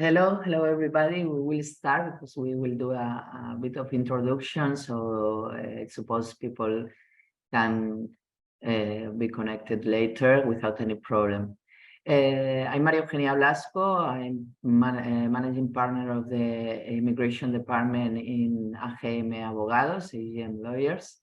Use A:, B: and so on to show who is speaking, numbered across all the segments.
A: Hello everybody. We will start because we will do a bit of introduction, so I suppose people can be connected later without any problem. I'm María Eugenia Blasco. I'm managing partner of the immigration department in AGM Abogados, AGM Lawyers.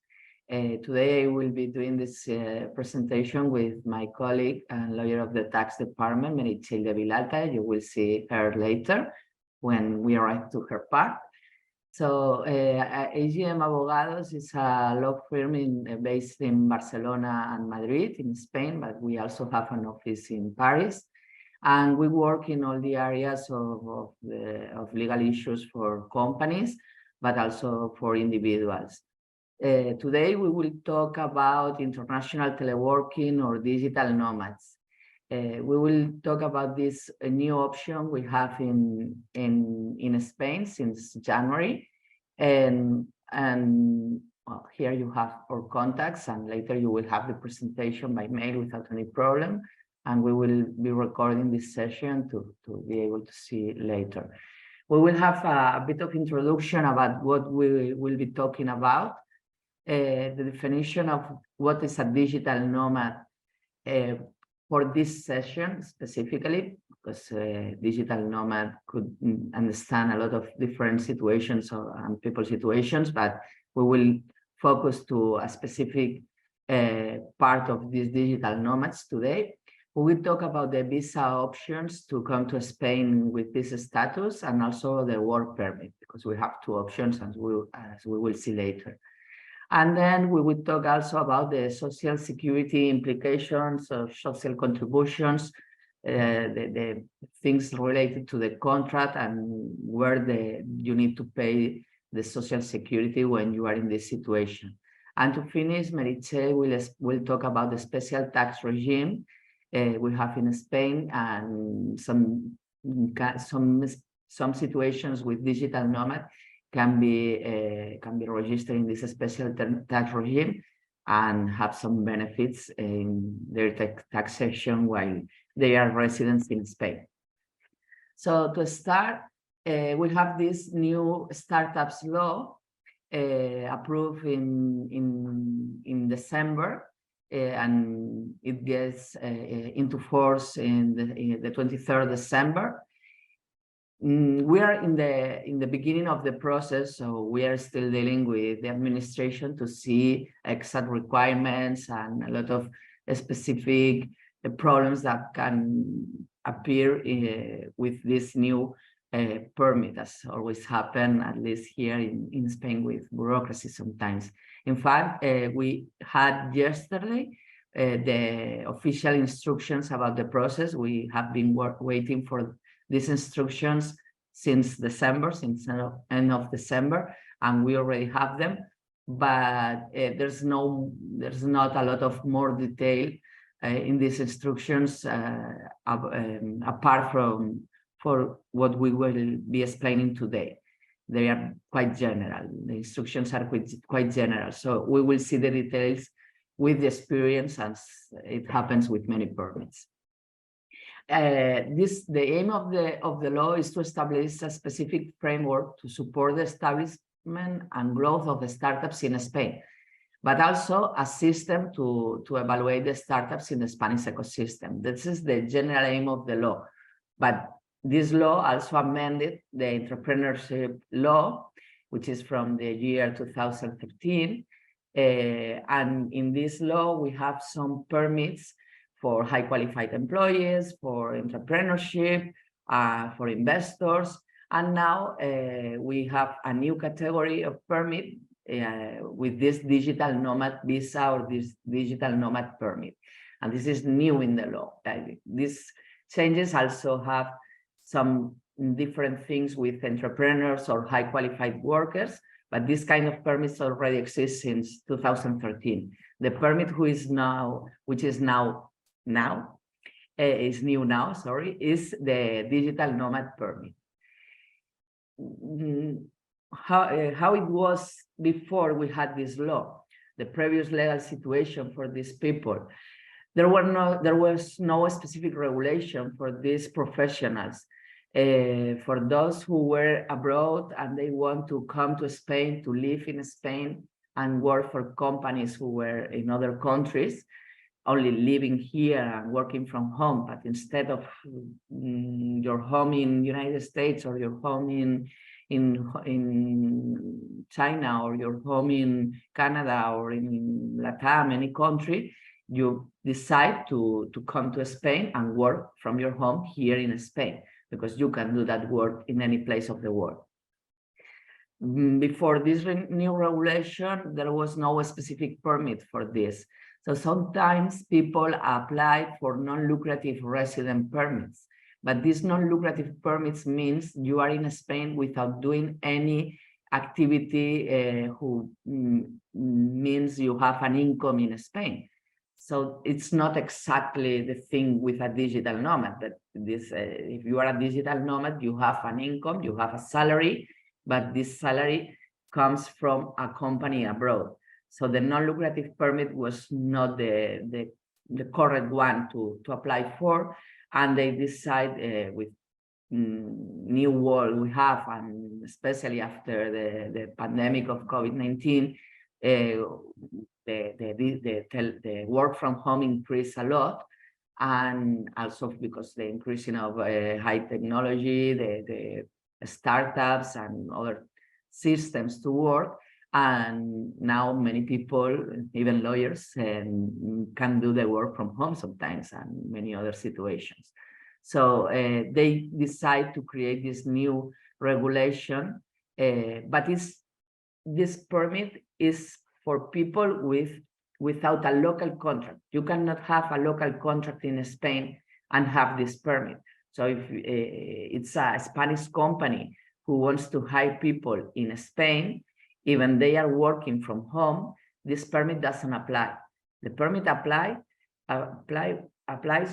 A: Today I will be doing this presentation with my colleague and lawyer of the tax department, Meritxell de Vilalta. You will see her later when we arrive to her part. So AGM Abogados is a law firm based in Barcelona and Madrid in Spain, but we also have an office in Paris. And we work in all the areas of legal issues for companies, but also for individuals. Today, we will talk about international teleworking or digital nomads. We will talk about this new option we have in Spain since January. And well, here you have our contacts, and later you will have the presentation by mail without any problem. And we will be recording this session to be able to see later. We will have a bit of introduction about what we will be talking about. The definition of what is a digital nomad for this session specifically, because digital nomad could understand a lot of different situations and people situations, but we will focus to a specific part of these digital nomads today. We will talk about the visa options to come to Spain with this status, and also the work permit, because we have two options, as we will see later. And then we will talk also about the social security implications of social contributions, the things related to the contract and where you need to pay the social security when you are in this situation. And to finish, Meritxell will talk about the special tax regime we have in Spain, and some situations with digital nomad can be registered in this special tax regime and have some benefits in their taxation while they are residents in Spain. So to start, we have this new Start-Ips Law approved in December, and it gets into force in the 23rd December. We are in the beginning of the process, so we are still dealing with the administration to see exact requirements and a lot of specific problems that can appear with this new permit, as always happen, at least here in Spain, with bureaucracy sometimes. In fact, we had yesterday the official instructions about the process. We have been waiting for these instructions since December, since the end of December, and we already have them, but there's not a lot of more detail in these instructions apart from for what we will be explaining today. They are quite general. The instructions are quite general, so we will see the details with the experience, as it happens with many permits. The aim of the law is to establish a specific framework to support the establishment and growth of the startups in Spain, but also a system to evaluate the startups in the Spanish ecosystem. This is the general aim of the law. But this law also amended the entrepreneurship law, which is from the year 2013. And in this law, we have some permits for high qualified employees, for entrepreneurship, for investors. And now we have a new category of permit with this digital nomad visa or this digital nomad permit. And this is new in the law. These changes also have some different things with entrepreneurs or high qualified workers, but this kind of permits already exist since 2013. The permit which is new now, is the digital nomad permit. How it was before we had this law, the previous legal situation for these people. There was no specific regulation for these professionals. For those who were abroad and they want to come to Spain to live in Spain and work for companies who were in other countries, only living here and working from home, but instead of your home in United States or your home in China or your home in Canada or in Latam, any country, you decide to come to Spain and work from your home here in Spain, because you can do that work in any place of the world. Before this new regulation, there was no specific permit for this. So sometimes people apply for non-lucrative resident permits, but these non-lucrative permits means you are in Spain without doing any activity who means you have an income in Spain. So it's not exactly the thing with a digital nomad, that this, if you are a digital nomad, you have an income, you have a salary, but this salary comes from a company abroad. So the non-lucrative permit was not the correct one to apply for, and they decide with new world we have, and especially after the pandemic of COVID-19, the work from home increased a lot, and also because the increasing of high technology, the startups and other systems to work, and now many people, even lawyers, can do the work from home sometimes, and many other situations. So they decide to create this new regulation, but this permit is for people without a local contract. You cannot have a local contract in Spain and have this permit. So if it's a Spanish company who wants to hire people in Spain, even they are working from home, this permit doesn't apply. The permit applies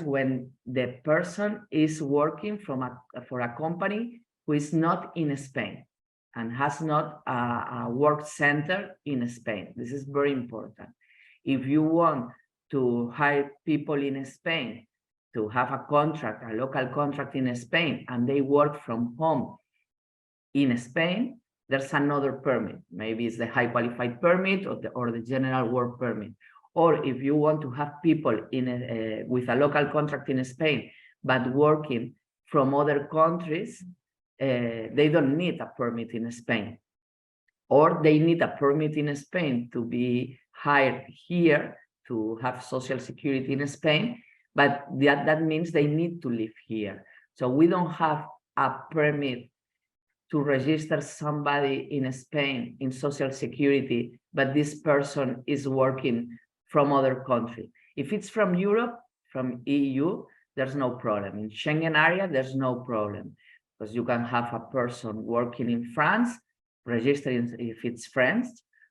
A: when the person is working for a company who is not in Spain and has not a work center in Spain. This is very important. If you want to hire people in Spain to have a contract, a local contract in Spain, and they work from home in Spain, there's another permit. Maybe it's the high qualified permit or the general work permit. Or if you want to have people with a local contract in Spain, but working from other countries, they don't need a permit in Spain. Or they need a permit in Spain to be hired here to have social security in Spain, but that means they need to live here. So we don't have a permit to register somebody in Spain in social security, but this person is working from other country. If it's from Europe, from EU, there's no problem. In Schengen area, there's no problem, because you can have a person working in France, registering, if it's French,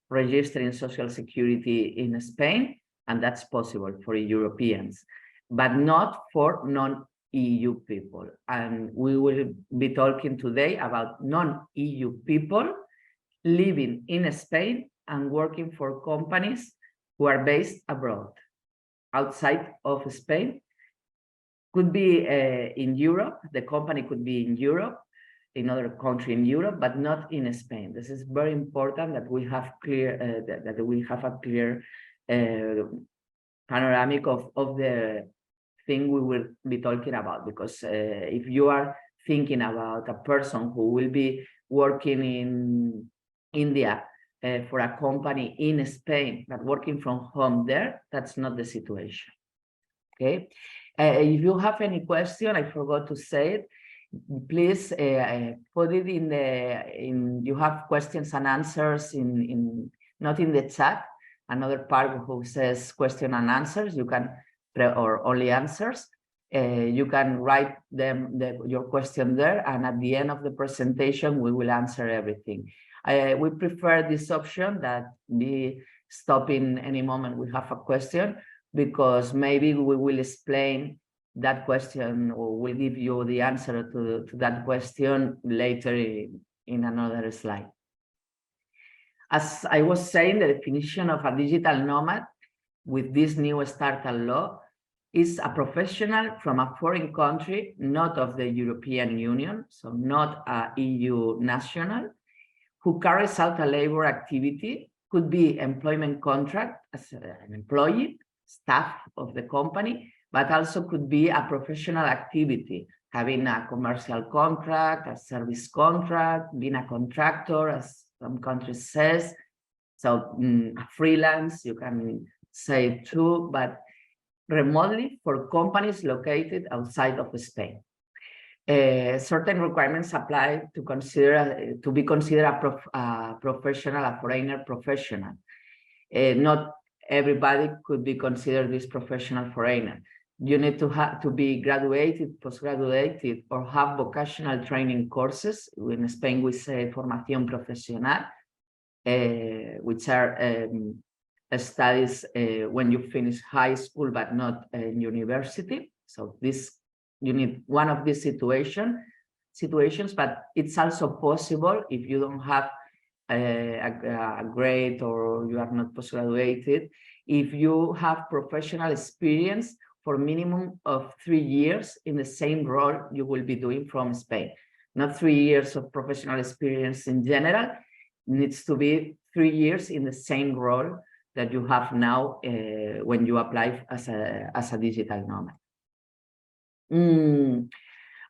A: registering social security in Spain, and that's possible for Europeans, but not for non-EU people. And we will be talking today about non-EU people living in Spain and working for companies who are based abroad, outside of Spain. Could be in Europe, the company could be in Europe, in other country in Europe, but not in Spain. This is very important that we have clear that we have a clear panoramic of the thing we will be talking about, because if you are thinking about a person who will be working in India for a company in Spain, but working from home there, that's not the situation. Okay. If you have any question, I forgot to say it, please put it you have questions and answers not in the chat, another part who says question and answers, you can, or only answers, you can write your question there, and at the end of the presentation, we will answer everything. We prefer this option, that we stop in any moment we have a question, because maybe we will explain that question, or we'll give you the answer to that question later in another slide. As I was saying, the definition of a digital nomad with this new Start-Up Law is a professional from a foreign country, not of the European Union, so not a EU national, who carries out a labor activity, could be employment contract as an employee, staff of the company, but also could be a professional activity, having a commercial contract, a service contract, being a contractor, as some countries says. So freelance, you can say it too, but remotely for companies located outside of Spain. Certain requirements apply to be considered a professional, a foreigner professional. Not everybody could be considered this professional foreigner. You need to be graduated, postgraduated, or have vocational training courses. In Spain, we say formación profesional, which are studies when you finish high school, but not university. So you need one of these situations, but it's also possible if you don't have a grade or you are not postgraduated, if you have professional experience for minimum of 3 years in the same role you will be doing from Spain. Not 3 years of professional experience in general, needs to be 3 years in the same role that you have now when you apply as a digital nomad.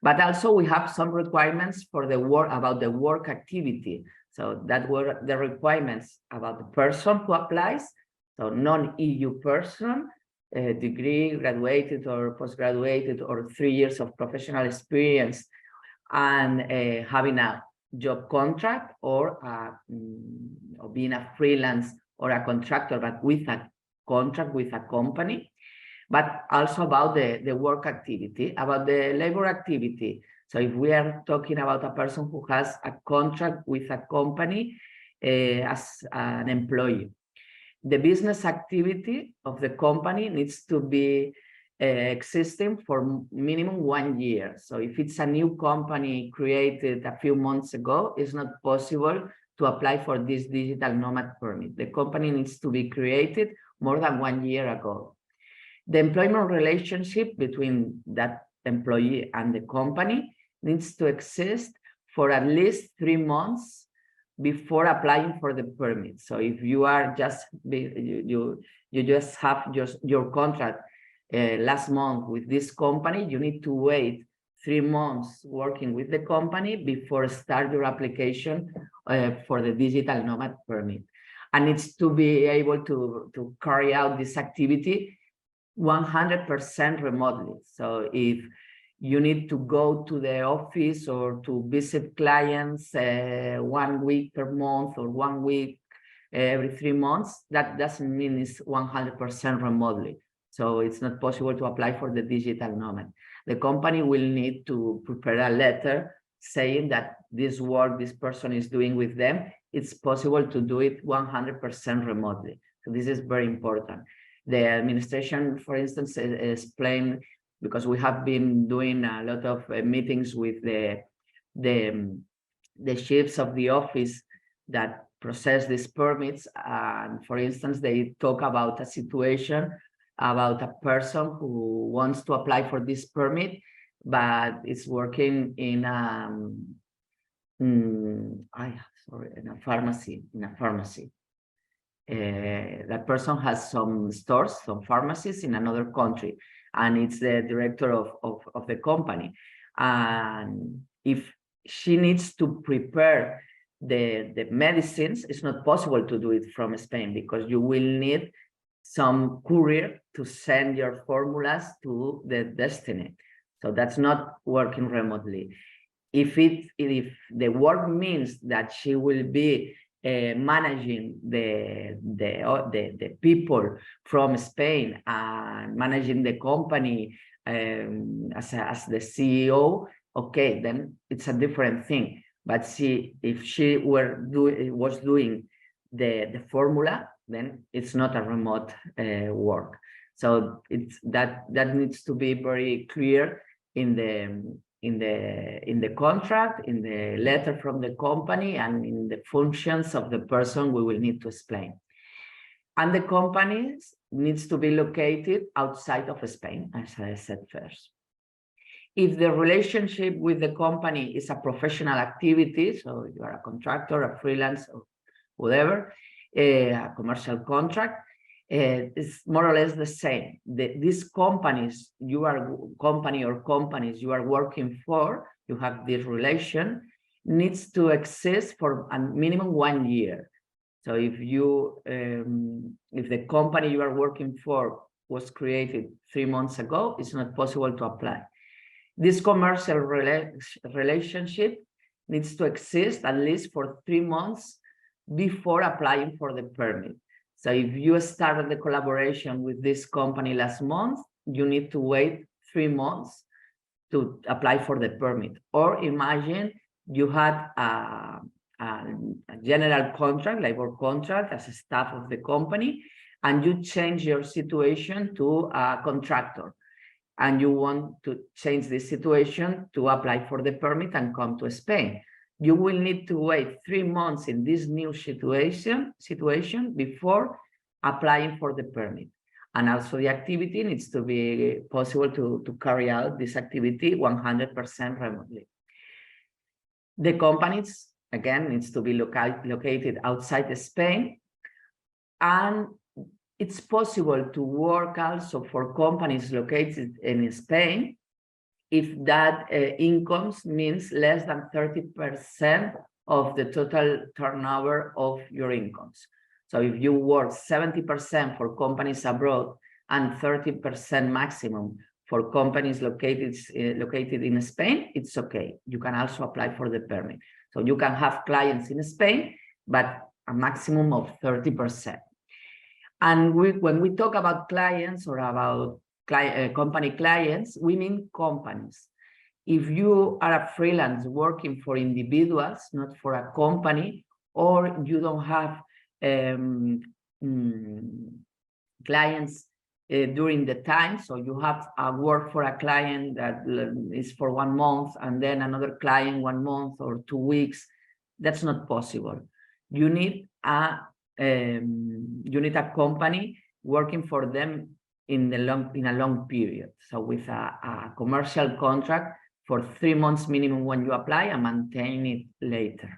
A: But also we have some requirements for the work about the work activity. So that were the requirements about the person who applies. So non-EU person, degree, graduated or postgraduated, or 3 years of professional experience, and having a job contract or being a freelance or a contractor, but with a contract with a company. But also about the work activity, about the labor activity. So if we are talking about a person who has a contract with a company as an employee, the business activity of the company needs to be existing for minimum 1 year. So if it's a new company created a few months ago, it's not possible to apply for this digital nomad permit. The company needs to be created more than 1 year ago. The employment relationship between that employee and the company needs to exist for at least 3 months before applying for the permit. So if you are you just have your contract last month with this company, you need to wait 3 months working with the company before start your application for the digital nomad permit. And it's to be able to carry out this activity 100% remotely. So if you need to go to the office or to visit clients 1 week per month or 1 week every 3 months, that doesn't mean it's 100% remotely. So it's not possible to apply for the digital nomad. The company will need to prepare a letter saying that this work this person is doing with them, it's possible to do it 100% remotely. So this is very important. The administration, for instance, explained, because we have been doing a lot of meetings with the chiefs of the office that process these permits. And for instance, they talk about a situation about a person who wants to apply for this permit, but is working in a pharmacy. That person has some stores, some pharmacies in another country, and it's the director of the company. And if she needs to prepare the medicines, it's not possible to do it from Spain, because you will need some courier to send your formulas to the destination. So that's not working remotely. If the work means that she will be managing the people from Spain and managing the company as the CEO, okay, then it's a different thing. But if she was doing the formula, then it's not a remote work. So that needs to be very clear in the contract, in the letter from the company, and in the functions of the person we will need to explain. And the companies needs to be located outside of Spain, as I said first. If the relationship with the company is a professional activity, so you are a contractor, a freelance, or whatever, a commercial contract, it's more or less the same. These companies companies you are working for, you have this relation, needs to exist for a minimum 1 year. So if the company you are working for was created 3 months ago, it's not possible to apply. This commercial relationship needs to exist at least for 3 months before applying for the permit. So if you started the collaboration with this company last month, you need to wait 3 months to apply for the permit. Or imagine you had a general contract, labor contract, as a staff of the company, and you change your situation to a contractor, and you want to change this situation to apply for the permit and come to Spain. You will need to wait 3 months in this new situation before applying for the permit. And also the activity needs to be possible to carry out this activity 100% remotely. The companies, again, needs to be located outside Spain. And it's possible to work also for companies located in Spain if that incomes means less than 30% of the total turnover of your incomes. So if you work 70% for companies abroad and 30% maximum for companies located in Spain, it's okay. You can also apply for the permit. So you can have clients in Spain, but a maximum of 30%. And when we talk about clients or about company clients, we mean companies. If you are a freelance working for individuals, not for a company, or you don't have clients during the time, so you have a work for a client that is for 1 month and then another client 1 month or 2 weeks, that's not possible. You need a company working for them in a long period. So with a commercial contract for 3 months minimum when you apply and maintain it later.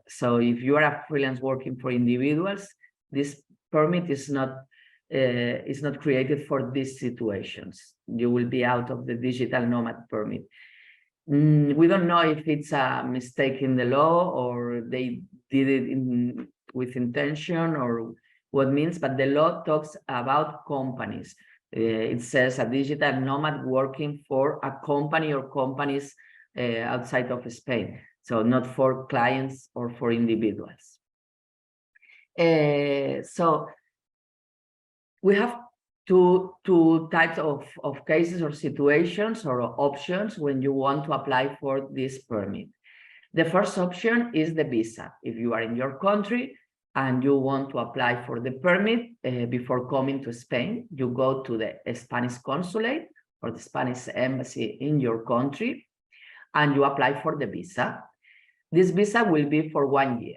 A: So if you are a freelance working for individuals, this permit is not created for these situations. You will be out of the digital nomad permit. We don't know if it's a mistake in the law or they did it with intention or what means, but the law talks about companies. It says a digital nomad working for a company or companies outside of Spain. So not for clients or for individuals. So we have two types of cases or situations or options when you want to apply for this permit. The first option is the visa. If you are in your country and you want to apply for the permit before coming to Spain, you go to the Spanish consulate or the Spanish embassy in your country and you apply for the visa. This visa will be for 1 year.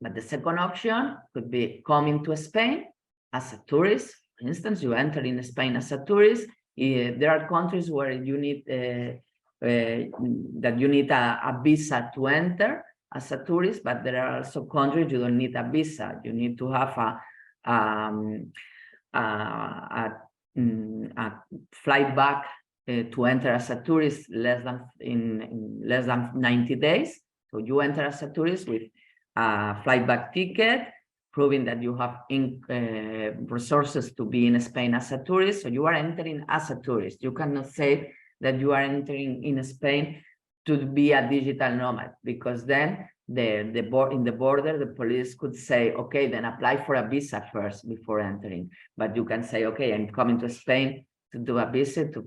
A: But the second option could be coming to Spain as a tourist. For instance, you enter in Spain as a tourist. There are countries where you need a visa to enter as a tourist, but there are also countries you don't need a visa. You need to have a flight back to enter as a tourist in less than 90 days. So you enter as a tourist with a flight back ticket, proving that you have resources to be in Spain as a tourist. So you are entering as a tourist. You cannot say that you are entering in Spain to be a digital nomad, because then in the border, the police could say, okay, then apply for a visa first before entering. But you can say, okay, I'm coming to Spain to do a visit, to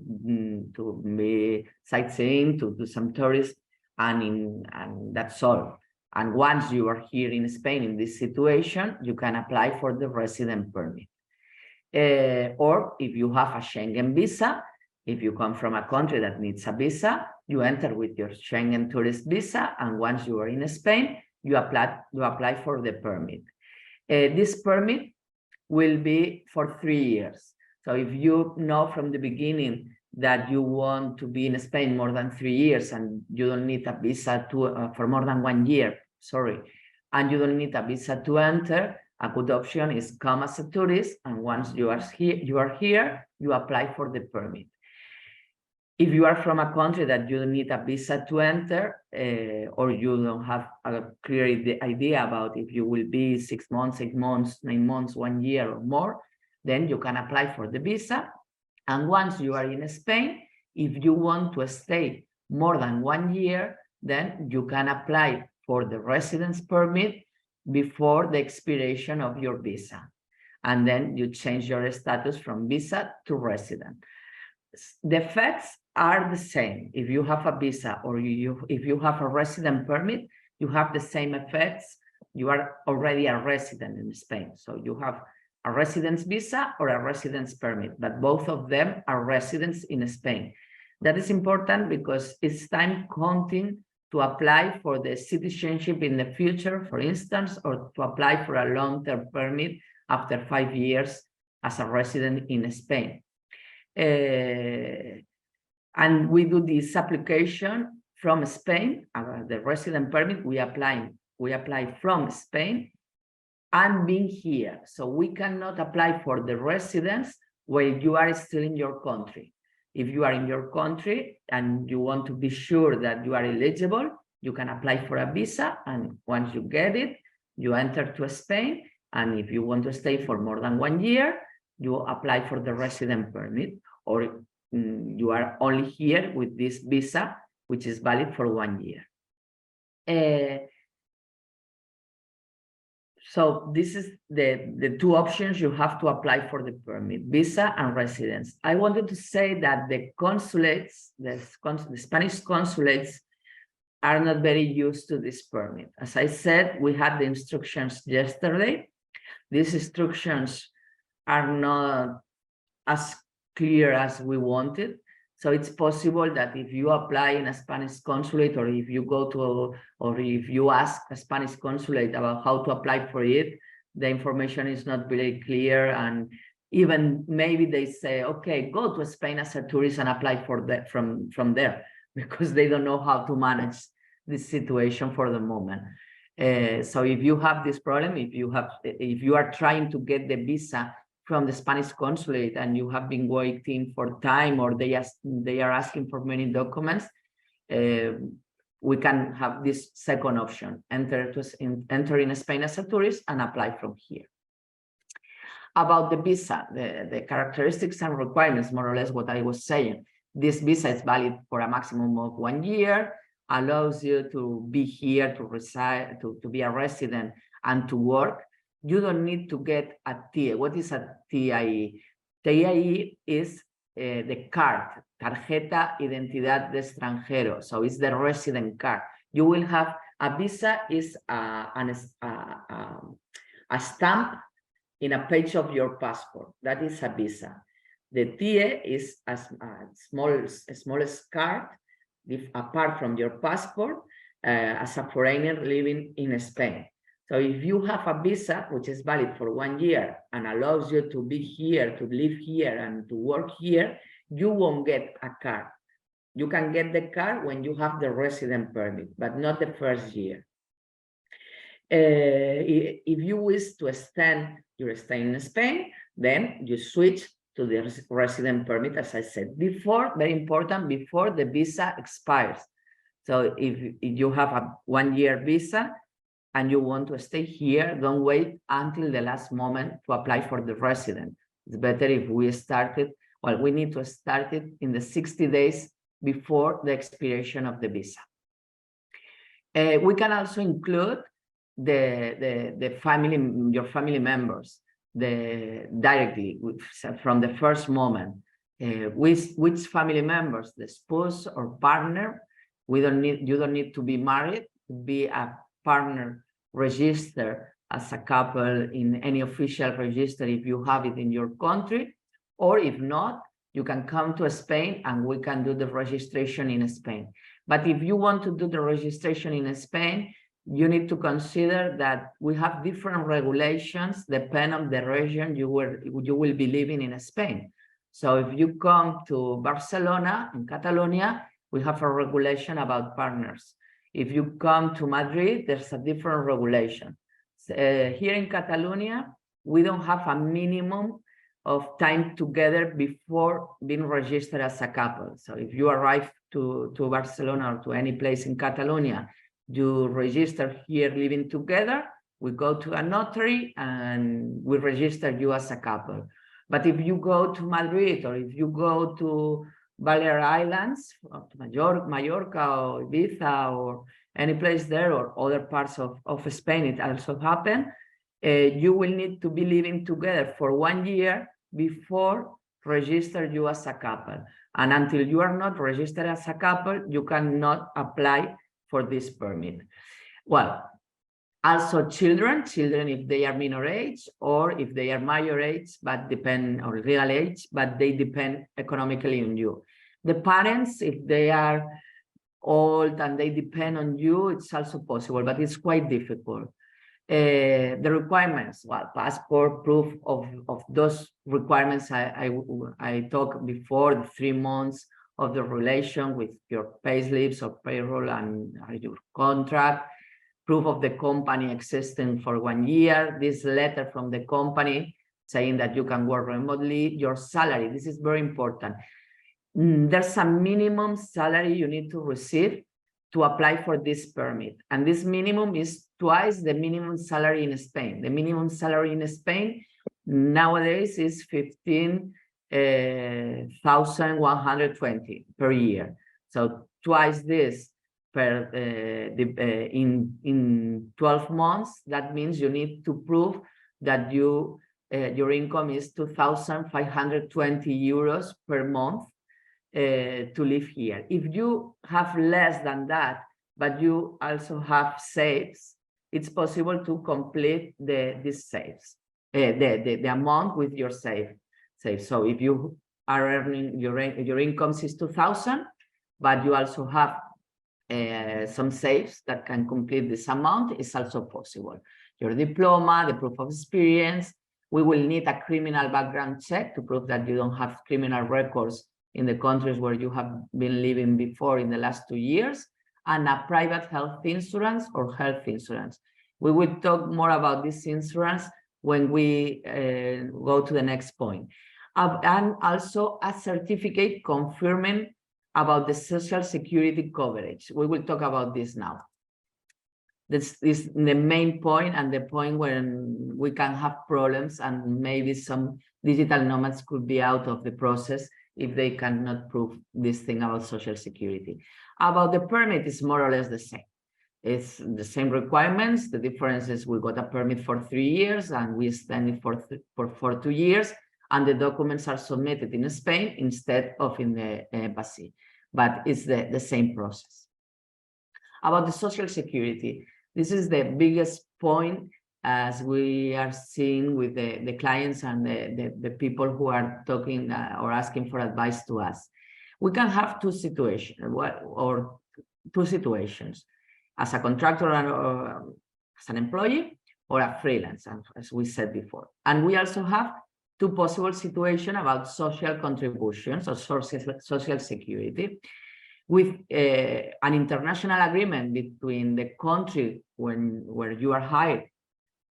A: be sightseeing, to do some tourists, and that's all. And once you are here in Spain in this situation, you can apply for the resident permit. Or if you have a Schengen visa, if you come from a country that needs a visa, you enter with your Schengen tourist visa, and once you are in Spain, you apply for the permit. This permit will be for 3 years. So if you know from the beginning that you want to be in Spain more than 3 years and you don't need a visa to for more than 1 year, sorry, and you don't need a visa to enter, a good option is come as a tourist, and once you are here, you apply for the permit. If you are from a country that you don't need a visa to enter, or you don't have a clear idea about if you will be 6 months, 8 months, 9 months, 1 year or more, then you can apply for the visa. And once you are in Spain, if you want to stay more than 1 year, then you can apply for the residence permit before the expiration of your visa. And then you change your status from visa to resident. The effects are the same. If you have a visa or if you have a resident permit, you have the same effects. You are already a resident in Spain. So you have a residence visa or a residence permit, but both of them are residents in Spain. That is important because it's time counting to apply for the citizenship in the future, for instance, or to apply for a long-term permit after 5 years as a resident in Spain. And we do this application from Spain, the resident permit, we apply from Spain and being here. So we cannot apply for the residence when you are still in your country. If you are in your country and you want to be sure that you are eligible, you can apply for a visa, and once you get it, you enter to Spain, and if you want to stay for more than 1 year, you apply for the resident permit, or you are only here with this visa, which is valid for 1 year. So this is the two options you have to apply for the permit, visa and residence. I wanted to say that the consulates, the Spanish consulates are not very used to this permit. As I said, we had the instructions yesterday. These instructions are not as clear as we wanted. So it's possible that if you apply in a Spanish consulate, or if you go to, or if you ask a Spanish consulate about how to apply for it, the information is not very clear. And even maybe they say, okay, go to Spain as a tourist and apply for that from there, because they don't know how to manage this situation for the moment. So if you have this problem, if you are trying to get the visa from the Spanish consulate and you have been waiting for time, or they are asking for many documents, we can have this second option, enter in Spain as a tourist and apply from here. About the visa, the characteristics and requirements, more or less what I was saying. This visa is valid for a maximum of 1 year, allows you to be here, to reside, to be a resident and to work. You don't need to get a TIE. What is a TIE? TIE is the card, Tarjeta Identidad de Extranjero. So it's the resident card. You will have a visa is a stamp in a page of your passport. That is a visa. The TIE is a smallest card, apart from your passport, as a foreigner living in Spain. So if you have a visa which is valid for 1 year and allows you to be here, to live here and to work here, you won't get a card. You can get the card when you have the resident permit, but not the first year. If you wish to extend your stay in Spain, then you switch to the resident permit, as I said before, very important, before the visa expires. So if you have a 1 year visa, and you want to stay here, don't wait until the last moment to apply for the resident. It's better if we started, well, we need to start it in the 60 days before the expiration of the visa. We can also include the family, your family members, directly from the first moment. Which family members, the spouse or partner? You don't need to be married to be a partner register as a couple in any official register if you have it in your country, or if not, you can come to Spain and we can do the registration in Spain. But if you want to do the registration in Spain, you need to consider that we have different regulations depending on the region you will be living in Spain. So if you come to Barcelona in Catalonia, we have a regulation about partners. If you come to Madrid, there's a different regulation. Here in Catalonia, we don't have a minimum of time together before being registered as a couple. So if you arrive to Barcelona or to any place in Catalonia, you register here living together, we go to a notary and we register you as a couple. But if you go to Madrid or if you go to Balear Islands, or to Mallorca or Ibiza or any place there or other parts of Spain, it also happens, you will need to be living together for 1 year before register you as a couple. And until you are not registered as a couple, you cannot apply for this permit. Well, also children if they are minor age or if they are major age, but depend, or real age, but they depend economically on you. The parents, if they are old and they depend on you, it's also possible, but it's quite difficult. The requirements, well, passport, proof of those requirements I talked before, the 3 months of the relation with your payslips or payroll and your contract, proof of the company existing for 1 year, this letter from the company saying that you can work remotely, your salary, this is very important. There's a minimum salary you need to receive to apply for this permit. And this minimum is twice the minimum salary in Spain. The minimum salary in Spain nowadays is 15,120 per year. So twice this per in 12 months. That means you need to prove that your income is 2,520 euros per month to live here. If you have less than that, but you also have saves, it's possible to complete this saves, the amount with your save. So if you are earning your income is 2,000, but you also have some saves that can complete this amount, is also possible. Your diploma, the proof of experience. We will need a criminal background check to prove that you don't have criminal records in the countries where you have been living before in the last 2 years, and a private health insurance or health insurance. We will talk more about this insurance when we go to the next point. And also a certificate confirming about the social security coverage. We will talk about this now. This is the main point and the point when we can have problems, and maybe some digital nomads could be out of the process if they cannot prove this thing about social security. About the permit, is more or less the same. It's the same requirements. The difference is we got a permit for 3 years and we extend it for 2 years, and the documents are submitted in Spain instead of in the embassy, but it's the same process. About the social security, this is the biggest point as we are seeing with the clients and the people who are talking or asking for advice to us. We can have two situations, as a contractor or as an employee, or a freelancer, as we said before. And we also have two possible situations about social contributions or social security, with an international agreement between the country where you are hired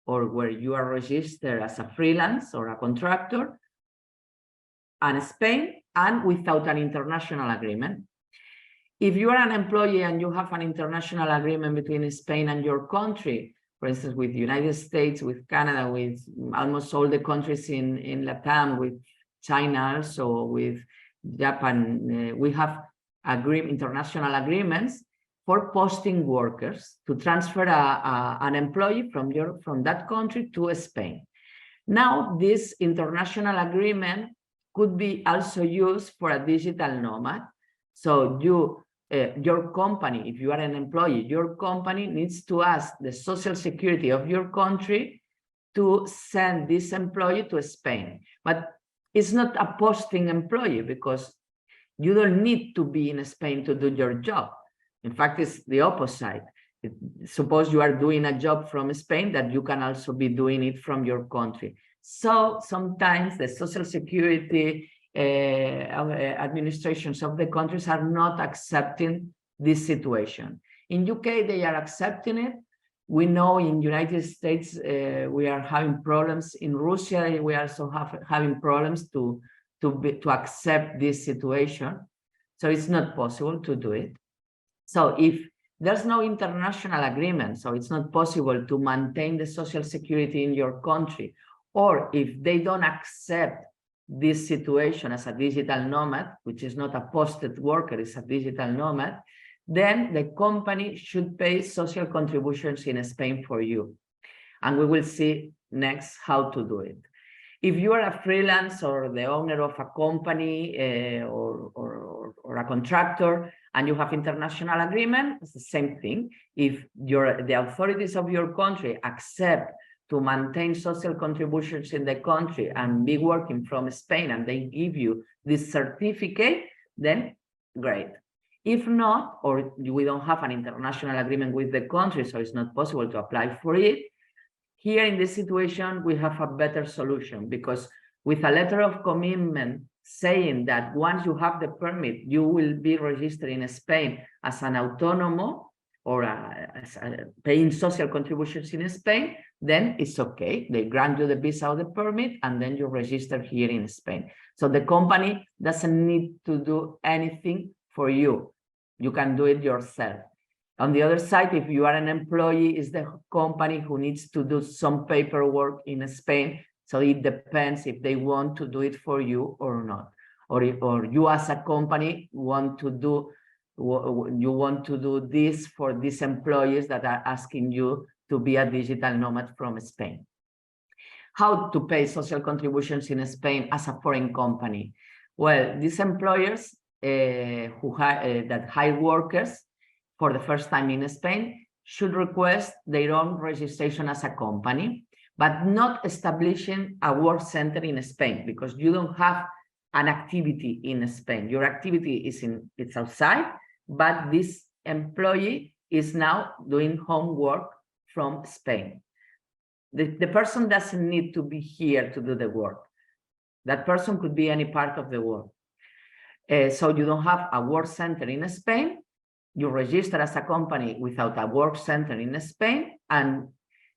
A: or where you are registered as a freelance or a contractor, and Spain, and without an international agreement. If you are an employee and you have an international agreement between Spain and your country, for instance, with the United States, with Canada, with almost all the countries in Latam, with China also, with Japan, we have international agreements for posting workers to transfer an employee from that country to Spain. Now, this international agreement could be also used for a digital nomad. So your company, if you are an employee, your company needs to ask the social security of your country to send this employee to Spain. But it's not a posting employee, because you don't need to be in Spain to do your job. In fact, it's the opposite. Suppose you are doing a job from Spain, that you can also be doing it from your country. So sometimes the social security administrations of the countries are not accepting this situation. In UK, they are accepting it. We know in United States, we are having problems. In Russia, we also having problems to accept this situation. So it's not possible to do it. So if there's no international agreement, so it's not possible to maintain the social security in your country, or if they don't accept this situation as a digital nomad, which is not a posted worker, it's a digital nomad, then the company should pay social contributions in Spain for you. And we will see next how to do it. If you are a freelance or the owner of a company or a contractor and you have international agreement, it's the same thing. If the authorities of your country accept to maintain social contributions in the country and be working from Spain, and they give you this certificate, then great. If not, or we don't have an international agreement with the country, so it's not possible to apply for it, here in this situation, we have a better solution, because with a letter of commitment saying that once you have the permit, you will be registered in Spain as an autónomo or paying social contributions in Spain, then it's okay. They grant you the visa or the permit, and then you register here in Spain. So the company doesn't need to do anything for you. You can do it yourself. On the other side, if you are an employee, it's the company who needs to do some paperwork in Spain. So it depends if they want to do it for you or not. Or you as a company want to do this for these employees that are asking you to be a digital nomad from Spain. How to pay social contributions in Spain as a foreign company? Well, these employers that hire workers for the first time in Spain should request their own registration as a company, but not establishing a work center in Spain, because you don't have an activity in Spain. Your activity it's outside, but this employee is now doing homework from Spain. The person doesn't need to be here to do the work. That person could be any part of the world. So you don't have a work center in Spain. You register as a company without a work center in Spain, and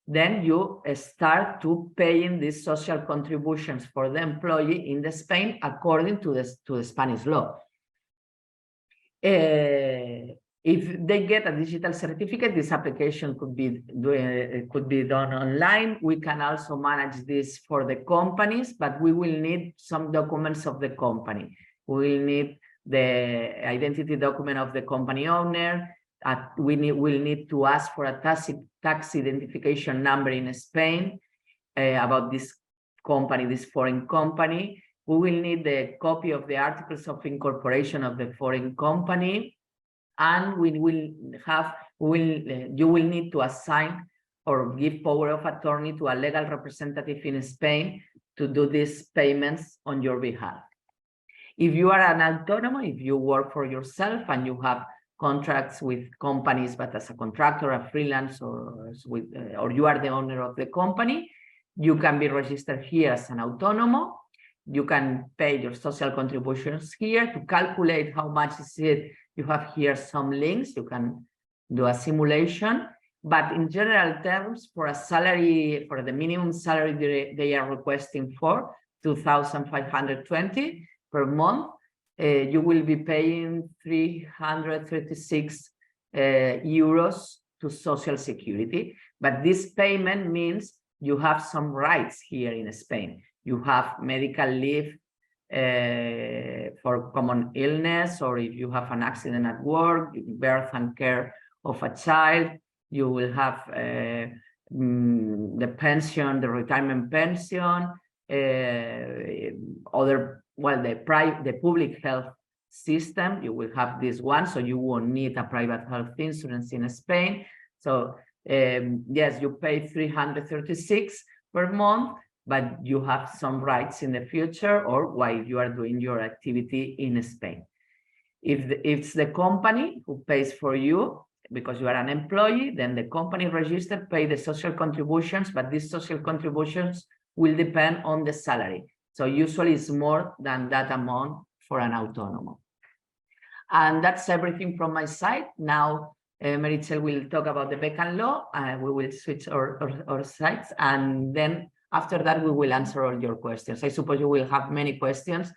A: then you start to paying these social contributions for the employee in the Spain according to the Spanish law. If they get a digital certificate, this application could be done online. We can also manage this for the companies, but we will need some documents of the company. We will need the identity document of the company owner. We'll need to ask for a tax identification number in Spain about this company, this foreign company. We will need the copy of the articles of incorporation of the foreign company, and you will need to assign or give power of attorney to a legal representative in Spain to do these payments on your behalf. If you are an autónomo, if you work for yourself and you have contracts with companies, but as a contractor, a freelance, or you are the owner of the company, you can be registered here as an autónomo. You can pay your social contributions here. To calculate how much is it, you have here some links. You can do a simulation. But in general terms, for a salary, for the minimum salary they are requesting for 2,520 per month, you will be paying 336 euros to Social Security. But this payment means you have some rights here in Spain. You have medical leave for common illness, or if you have an accident at work, birth and care of a child. You will have the pension, the retirement pension, the public health system. You will have this one, so you won't need a private health insurance in Spain. So yes, you pay 336 per month, but you have some rights in the future or while you are doing your activity in Spain. If it's the company who pays for you, because you are an employee, then the company registered pay the social contributions, but these social contributions will depend on the salary. So usually it's more than that amount for an autónomo. And that's everything from my side. Now, Meritxell will talk about the Beckham Law. We will switch our sides, and then after that, we will answer all your questions. I suppose you will have many questions,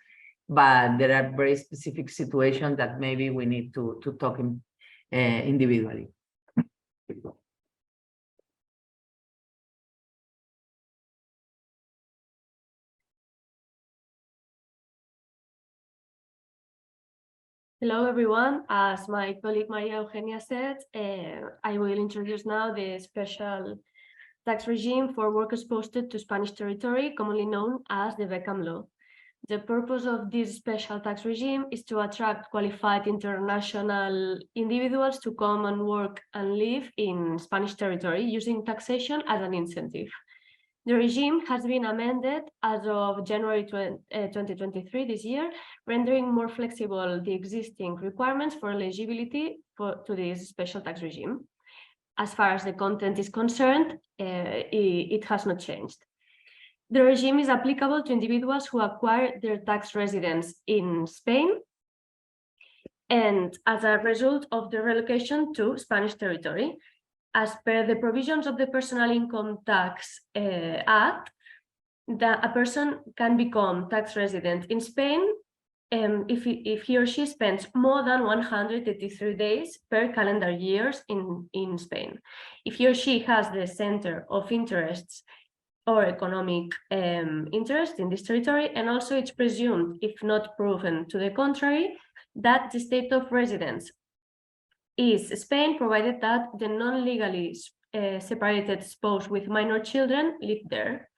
A: but there are very specific situations that maybe we need to talk individually.
B: Hello, everyone. As my colleague Maria Eugenia said, I will introduce now the special tax regime for workers posted to Spanish territory, commonly known as the Beckham Law. The purpose of this special tax regime is to attract qualified international individuals to come and work and live in Spanish territory using taxation as an incentive. The regime has been amended as of January 2023 this year, rendering more flexible the existing requirements for eligibility to this special tax regime. As far as the content is concerned, it has not changed. The regime is applicable to individuals who acquire their tax residence in Spain and as a result of the relocation to Spanish territory. As per the provisions of the Personal Income Tax Act, a person can become tax resident in Spain if he or she spends more than 183 days per calendar year in Spain. If he or she has the center of interests or economic interest in this territory, and also it's presumed, if not proven to the contrary, that the state of residence is Spain, provided that the non-legally separated spouse with minor children live there.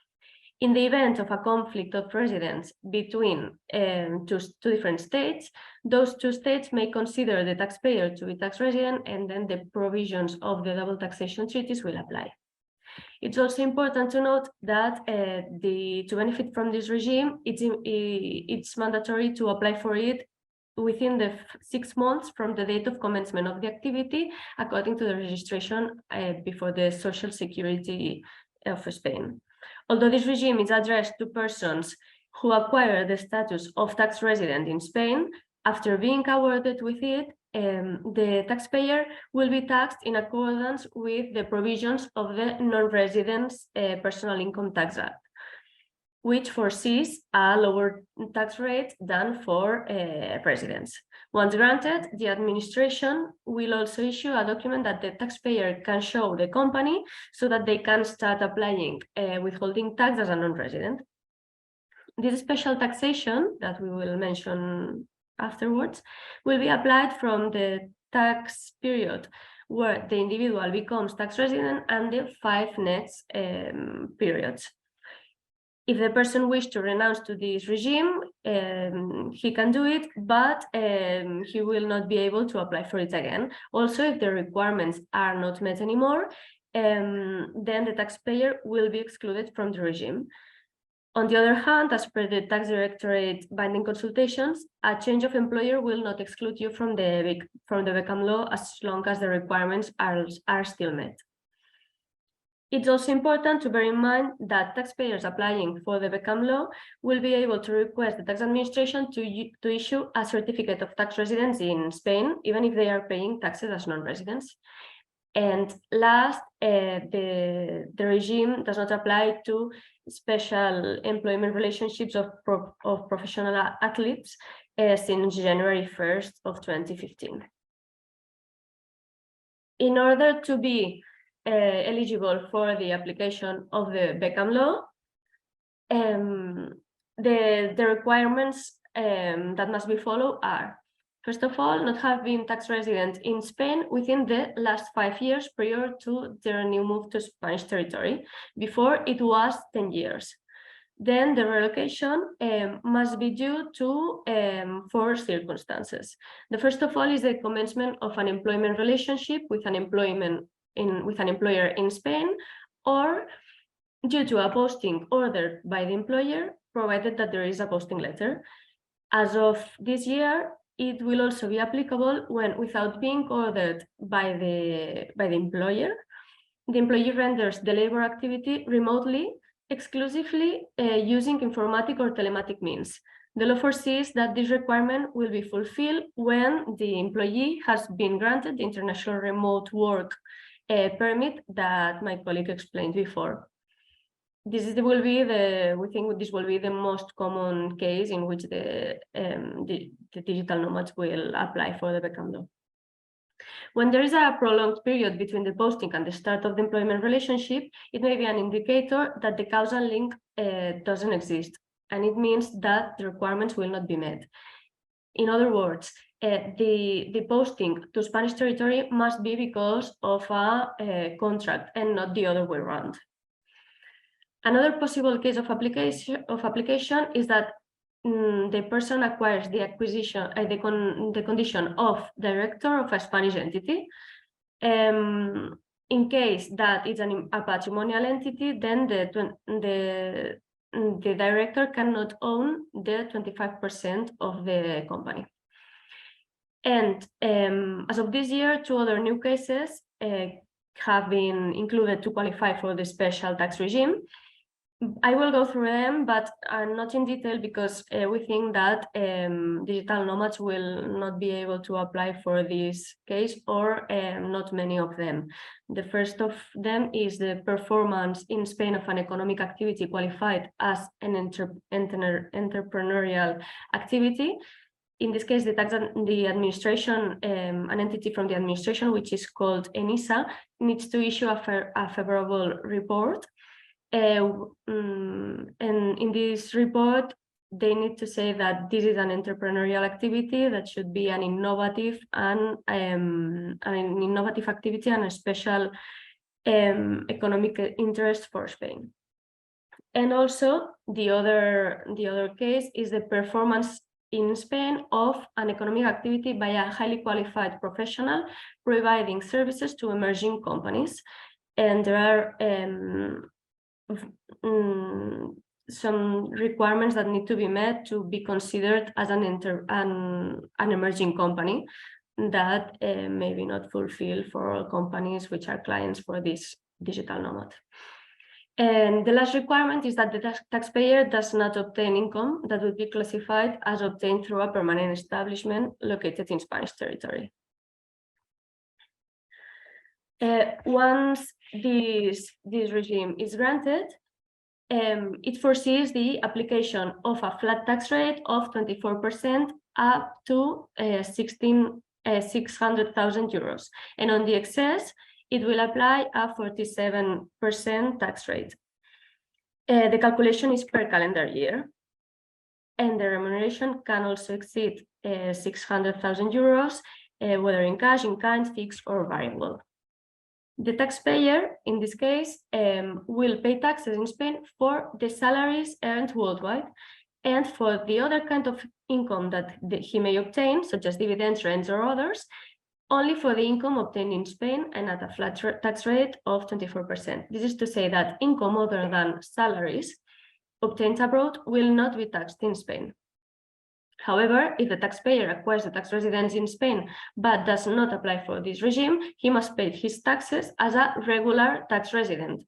B: In the event of a conflict of residence between two different states, those two states may consider the taxpayer to be tax resident, and then the provisions of the double taxation treaties will apply. It's also important to note that to benefit from this regime, it's mandatory to apply for it within the 6 months from the date of commencement of the activity, according to the registration before the Social Security of Spain. Although this regime is addressed to persons who acquire the status of tax resident in Spain, after being awarded with it, the taxpayer will be taxed in accordance with the provisions of the Non-Residents Personal Income Tax Act, which foresees a lower tax rate than for residents. Once granted, the administration will also issue a document that the taxpayer can show the company so that they can start applying withholding tax as a non-resident. This special taxation that we will mention afterwards will be applied from the tax period where the individual becomes tax resident and the 5 next periods. If the person wishes to renounce to this regime, he can do it, but he will not be able to apply for it again. Also, if the requirements are not met anymore, then the taxpayer will be excluded from the regime. On the other hand, as per the Tax Directorate binding consultations, a change of employer will not exclude you from the Beckham Law as long as the requirements are still met. It's also important to bear in mind that taxpayers applying for the Beckham Law will be able to request the tax administration to issue a certificate of tax residence in Spain, even if they are paying taxes as non-residents. And last, the regime does not apply to special employment relationships of professional athletes since January 1st of 2015. In order to be eligible for the application of the Beckham Law, the requirements that must be followed are, first of all, not have been tax resident in Spain within the last 5 years prior to their new move to Spanish territory. Before, it was 10 years. Then the relocation must be due to 4 circumstances. The first of all is the commencement of an employment relationship with an employer in Spain, or due to a posting ordered by the employer, provided that there is a posting letter. As of this year, it will also be applicable when, without being ordered by the employer, the employee renders the labor activity remotely, exclusively using informatic or telematic means. The law foresees that this requirement will be fulfilled when the employee has been granted the international remote work permit that my colleague explained before. We think this will be the most common case in which the digital nomads will apply for the Beckham Law. When there is a prolonged period between the posting and the start of the employment relationship, it may be an indicator that the causal link doesn't exist, and it means that the requirements will not be met. In other words, the posting to Spanish territory must be because of a contract and not the other way around. Another possible case of application is that the person acquires the condition of director of a Spanish entity. In case that it's a patrimonial entity, then the director cannot own the 25% of the company. And as of this year, 2 other new cases have been included to qualify for the special tax regime. I will go through them, but not in detail, because we think that digital nomads will not be able to apply for this case, or not many of them. The first of them is the performance in Spain of an economic activity qualified as an entrepreneurial activity. In this case, the administration, an entity from the administration, which is called ENISA, needs to issue a favorable report. And in this report, they need to say that this is an entrepreneurial activity that should be an innovative activity and a special economic interest for Spain. And also the other case is the performance in Spain of an economic activity by a highly qualified professional providing services to emerging companies. And there are some requirements that need to be met to be considered as an emerging company that maybe not fulfill for all companies which are clients for this digital nomad. And the last requirement is that the taxpayer does not obtain income that would be classified as obtained through a permanent establishment located in Spanish territory. Once this regime is granted, it foresees the application of a flat tax rate of 24% up to 600,000 euros. And on the excess, it will apply a 47% tax rate. The calculation is per calendar year, and the remuneration can also exceed 600,000 euros, whether in cash, in kind, fixed, or variable. The taxpayer, in this case, will pay taxes in Spain for the salaries earned worldwide, and for the other kind of income that he may obtain, such as dividends, rents, or others, only for the income obtained in Spain and at a flat tax rate of 24%. This is to say that income other than salaries obtained abroad will not be taxed in Spain. However, if the taxpayer acquires the tax residence in Spain but does not apply for this regime, he must pay his taxes as a regular tax resident.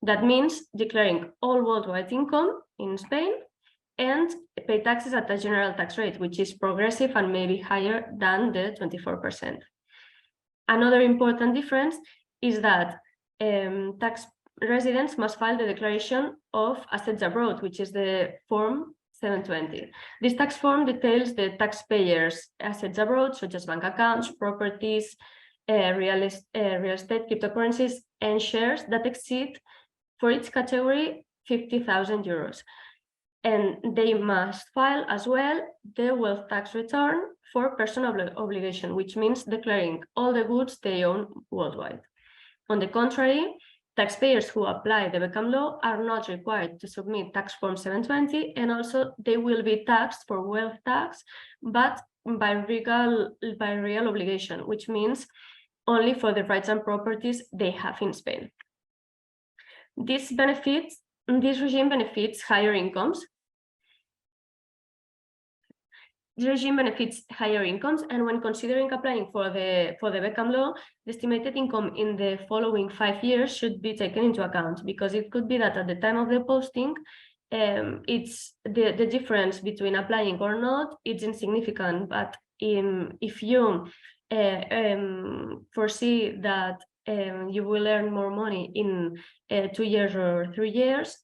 B: That means declaring all worldwide income in Spain and pay taxes at a general tax rate, which is progressive and maybe higher than the 24%. Another important difference is that tax residents must file the declaration of assets abroad, which is the form 720. This tax form details the taxpayers' assets abroad, such as bank accounts, properties, real estate, cryptocurrencies, and shares that exceed, for each category, 50,000 euros. And they must file as well the wealth tax return for personal obligation, which means declaring all the goods they own worldwide. On the contrary, taxpayers who apply the Beckham Law are not required to submit tax form 720, and also they will be taxed for wealth tax, but by real obligation, which means only for the rights and properties they have in Spain. This regime benefits higher incomes. the regime benefits higher incomes, and when considering applying for the Beckham Law, the estimated income in the following 5 years should be taken into account, because it could be that at the time of the posting, it's the difference between applying or not, it's insignificant. But if you foresee that you will earn more money in 2 years or 3 years,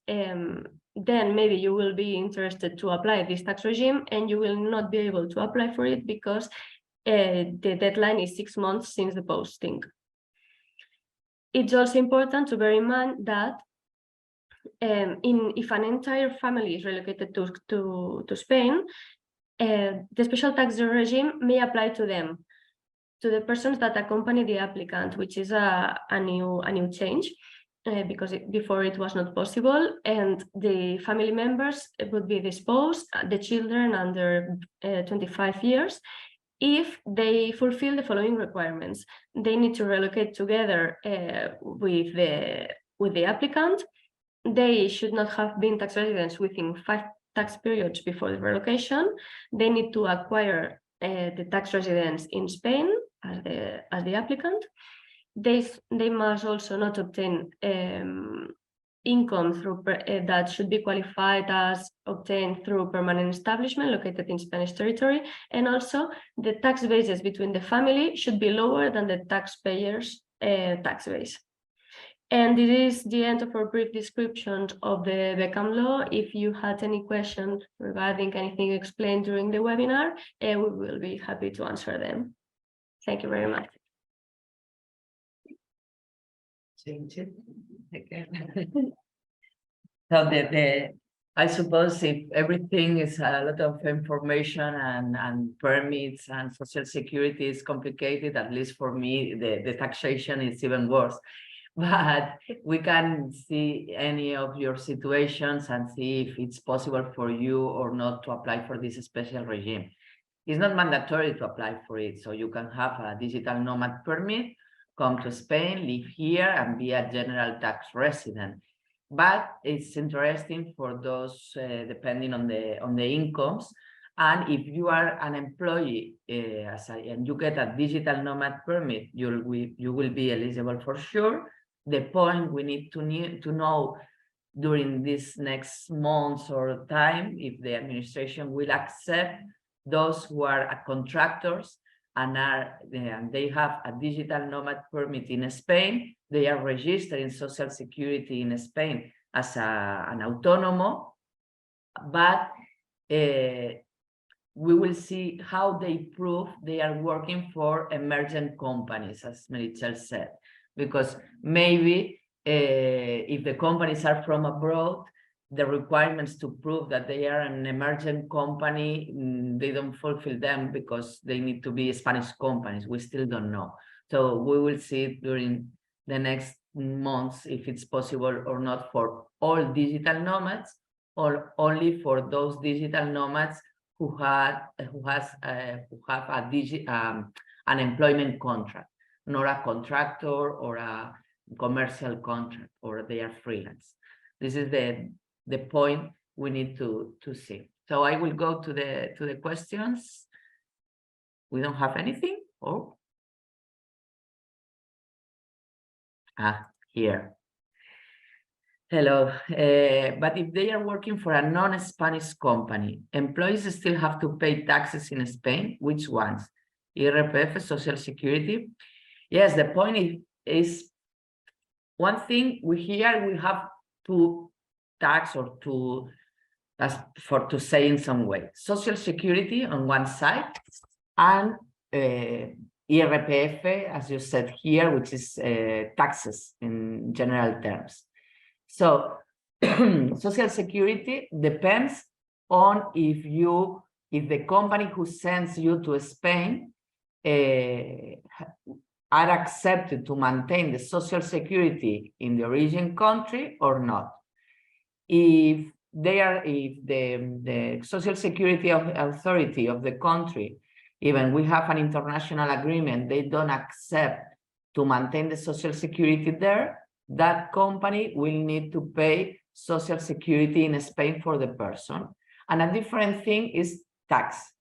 B: then maybe you will be interested to apply this tax regime, and you will not be able to apply for it because the deadline is 6 months since the posting. It's also important to bear in mind that if an entire family is relocated to Spain, the special tax regime may apply to them, to the persons that accompany the applicant, which is a new change. Because before it was not possible, and the family members would be the spouse, the children under 25 years, if they fulfill the following requirements. They need to relocate together with the applicant. They should not have been tax residents within 5 tax periods before the relocation. They need to acquire the tax residence in Spain as the applicant. They must also not obtain income through that should be qualified as obtained through permanent establishment located in Spanish territory, and also the tax bases between the family should be lower than the taxpayers' tax base. And this is the end of our brief description of the Beckham Law. If you had any questions regarding anything explained during the webinar, we will be happy to answer them. Thank you very much.
A: Change it again. So I suppose if everything is a lot of information and permits and social security is complicated, at least for me, the taxation is even worse. But we can see any of your situations and see if it's possible for you or not to apply for this special regime. It's not mandatory to apply for it, so you can have a digital nomad permit, come to Spain, live here, and be a general tax resident. But it's interesting for those depending on the incomes. And if you are an employee and you get a digital nomad permit, you will be eligible for sure. The point we need to know during this next months or time, if the administration will accept those who are contractors and they have a digital nomad permit in Spain, they are registered in Social Security in Spain as an autónomo, but we will see how they prove they are working for emergent companies, as Meritxell said, because maybe if the companies are from abroad, the requirements to prove that they are an emergent company, they don't fulfill them because they need to be Spanish companies. We still don't know. So we will see during the next months if it's possible or not for all digital nomads, or only for those digital nomads who have an employment contract, not a contractor or a commercial contract, or they are freelance. This is the point we need to see. So I will go to the questions. We don't have anything. Oh, here. Hello. But if they are working for a non-Spanish company, employees still have to pay taxes in Spain. Which ones? IRPF, Social Security. Yes, the point is one thing we have to tax or to say in some way, Social Security on one side and IRPF, as you said here, which is taxes in general terms. So Social Security depends on if the company who sends you to Spain are accepted to maintain the Social Security in the origin country or not. If the Social Security authority of the country, even we have an international agreement, they don't accept to maintain the Social Security there, that company will need to pay Social Security in Spain for the person. And a different thing is tax.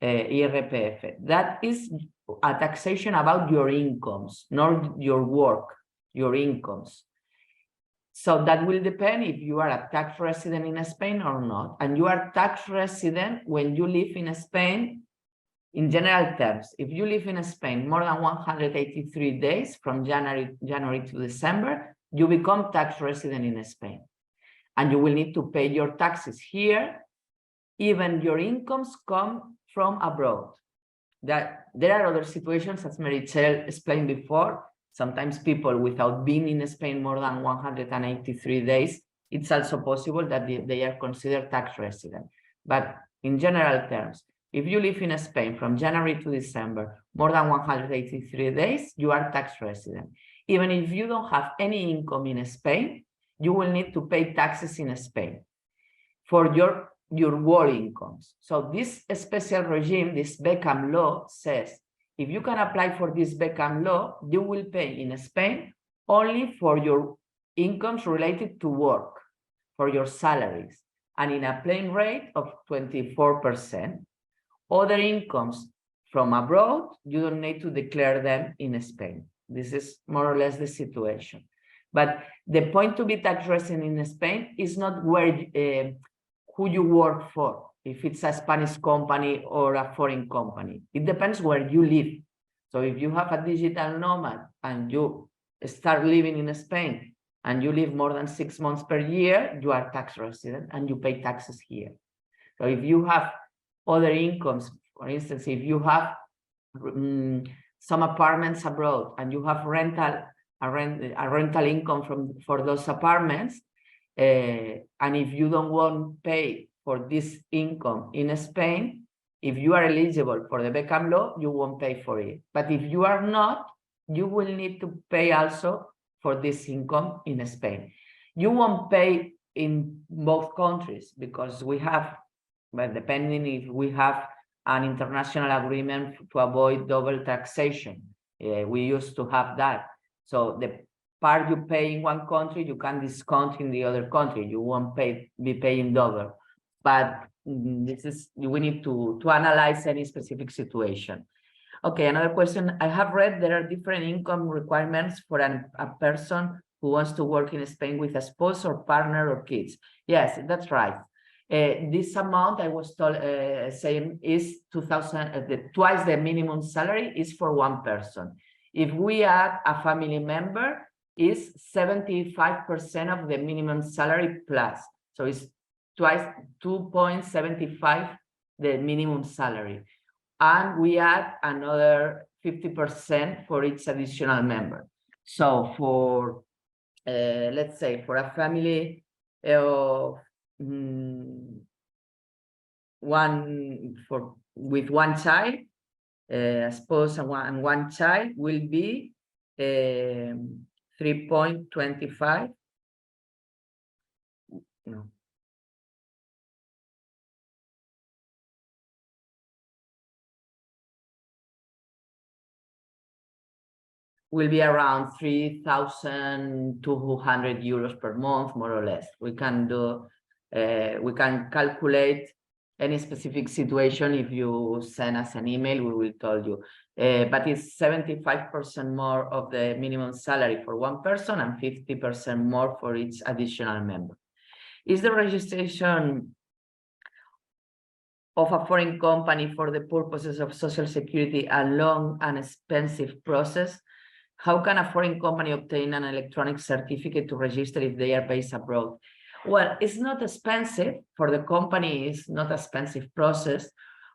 A: IRPF. That is a taxation about your incomes, not your work, your incomes. So that will depend if you are a tax resident in Spain or not. And you are tax resident when you live in Spain. In general terms, if you live in Spain more than 183 days from January to December, you become tax resident in Spain. And you will need to pay your taxes here, even your incomes come from abroad. That there are other situations, as Meritxell explained before. Sometimes people without being in Spain more than 183 days, it's also possible that they are considered tax resident. But in general terms, if you live in Spain from January to December, more than 183 days, you are tax resident. Even if you don't have any income in Spain, you will need to pay taxes in Spain for your work incomes. So this special regime, this Beckham Law, says if you can apply for this Beckham Law, you will pay in Spain only for your incomes related to work, for your salaries, and in a plain rate of 24%. Other incomes from abroad, you don't need to declare them in Spain. This is more or less the situation. But the point to be tax resident in Spain is not where who you work for, if it's a Spanish company or a foreign company. It depends where you live. So if you have a digital nomad and you start living in Spain and you live more than 6 months per year, you are tax resident and you pay taxes here. So if you have other incomes, for instance, if you have some apartments abroad and you have a rental income for those apartments, and if you don't want to pay for this income in Spain, if you are eligible for the Beckham Law, you won't pay for it. But if you are not, you will need to pay also for this income in Spain. You won't pay in both countries because we have, but depending if we have an international agreement to avoid double taxation. We used to have that. So the part you pay in one country, you can discount in the other country. You won't be paying double. But this is, we need to analyze any specific situation. Okay, another question. I have read there are different income requirements for a person who wants to work in Spain with a spouse or partner or kids. Yes, that's right. This amount I was told saying is 2,000, twice the minimum salary is for one person. If we add a family member, is 75% of the minimum salary plus. So it's twice 2.75 the minimum salary. And we add another 50% for each additional member. So for, let's say, for a family of with one child, a spouse and one child will be 3.25. No. Will be around 3,200 euros per month, more or less. We can do, we can calculate any specific situation. If you send us an email, we will tell you. But it's 75% more of the minimum salary for one person and 50% more for each additional member. Is the registration of a foreign company for the purposes of Social Security a long and expensive process? How can a foreign company obtain an electronic certificate to register if they are based abroad? Well, it's not expensive. For the company, it's not an expensive process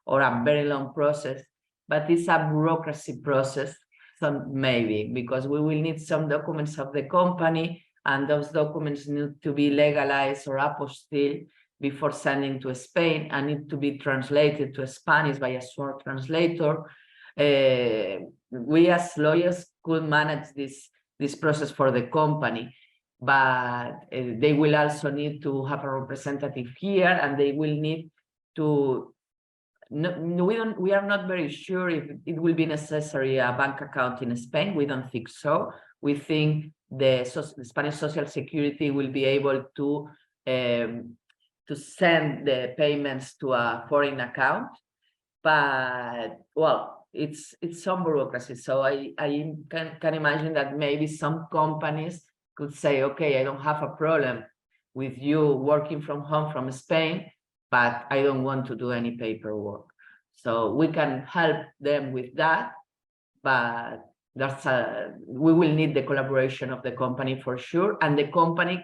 A: or a very long process, but it's a bureaucracy process, so maybe, because we will need some documents of the company, and those documents need to be legalized or apostilled before sending to Spain and need to be translated to Spanish by a short translator. We as lawyers could manage this process for the company, but they will also need to have a representative here, and they will need to. We are not very sure if it will be necessary a bank account in Spain. We don't think so. We think the Spanish Social Security will be able to send the payments to a foreign account. but well, it's some bureaucracy. So I can imagine that maybe some companies could say, okay, I don't have a problem with you working from home from Spain, but I don't want to do any paperwork. So we can help them with that, but we will need the collaboration of the company for sure, and the company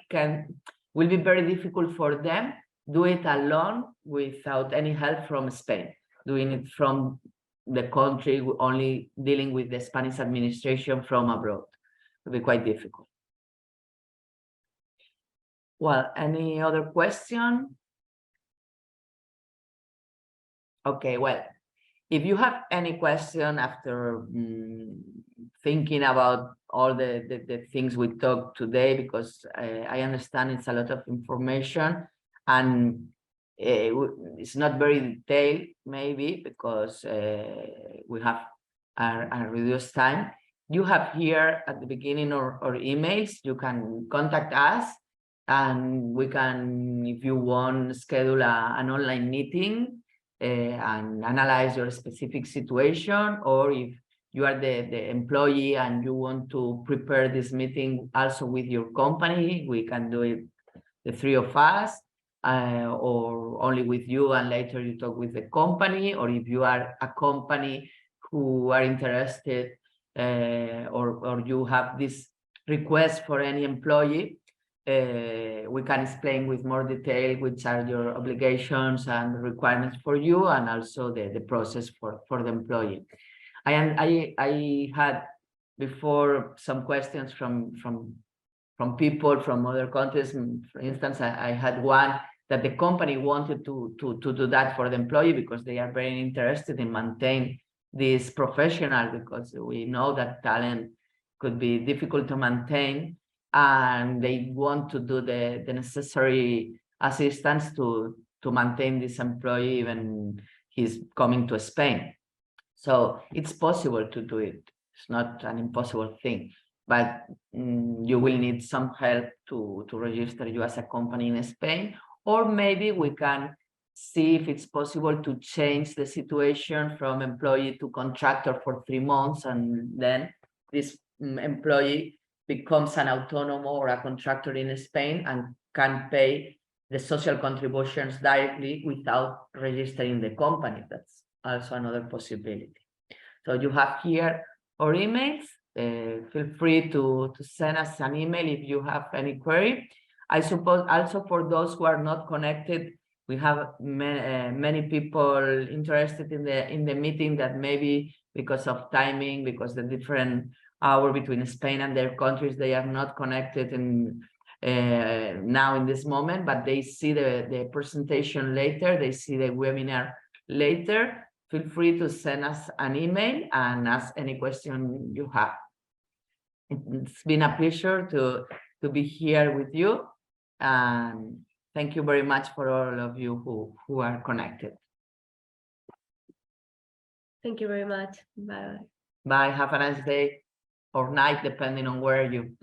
A: will be very difficult for them do it alone without any help from Spain, doing it from the country, only dealing with the Spanish administration from abroad. It will be quite difficult. Well, any other question? Okay, well, if you have any question after thinking about all the things we talked today, because I understand it's a lot of information and it's not very detailed, maybe because we have a reduced time. You have here at the beginning our emails. You can contact us and we can, if you want, schedule an online meeting and analyze your specific situation, or if you are the employee and you want to prepare this meeting also with your company, we can do it, the three of us, or only with you and later you talk with the company, or if you are a company who are interested or you have this request for any employee, we can explain with more detail which are your obligations and requirements for you, and also the process for the employee. I had before some questions from people from other countries. For instance, I had one that the company wanted to do that for the employee because they are very interested in maintain this professional, because we know that talent could be difficult to maintain, and they want to do the necessary assistance to maintain this employee even he's coming to Spain. So it's possible to do it. It's not an impossible thing, but you will need some help to register you as a company in Spain, or maybe we can see if it's possible to change the situation from employee to contractor for 3 months, and then this employee becomes an autónomo or a contractor in Spain and can pay the social contributions directly without registering the company. That's also another possibility. So you have here our emails. Feel free to send us an email if you have any query. I suppose also for those who are not connected, we have many people interested in the meeting that maybe because of timing, because the different hour between Spain and their countries, they are not connected now in this moment, but they see the presentation later, they see the webinar later. Feel free to send us an email and ask any question you have. It's been a pleasure to be here with you, and thank you very much for all of you who are connected.
B: Thank you very much. Bye.
A: Bye. Have a nice day or night, depending on where you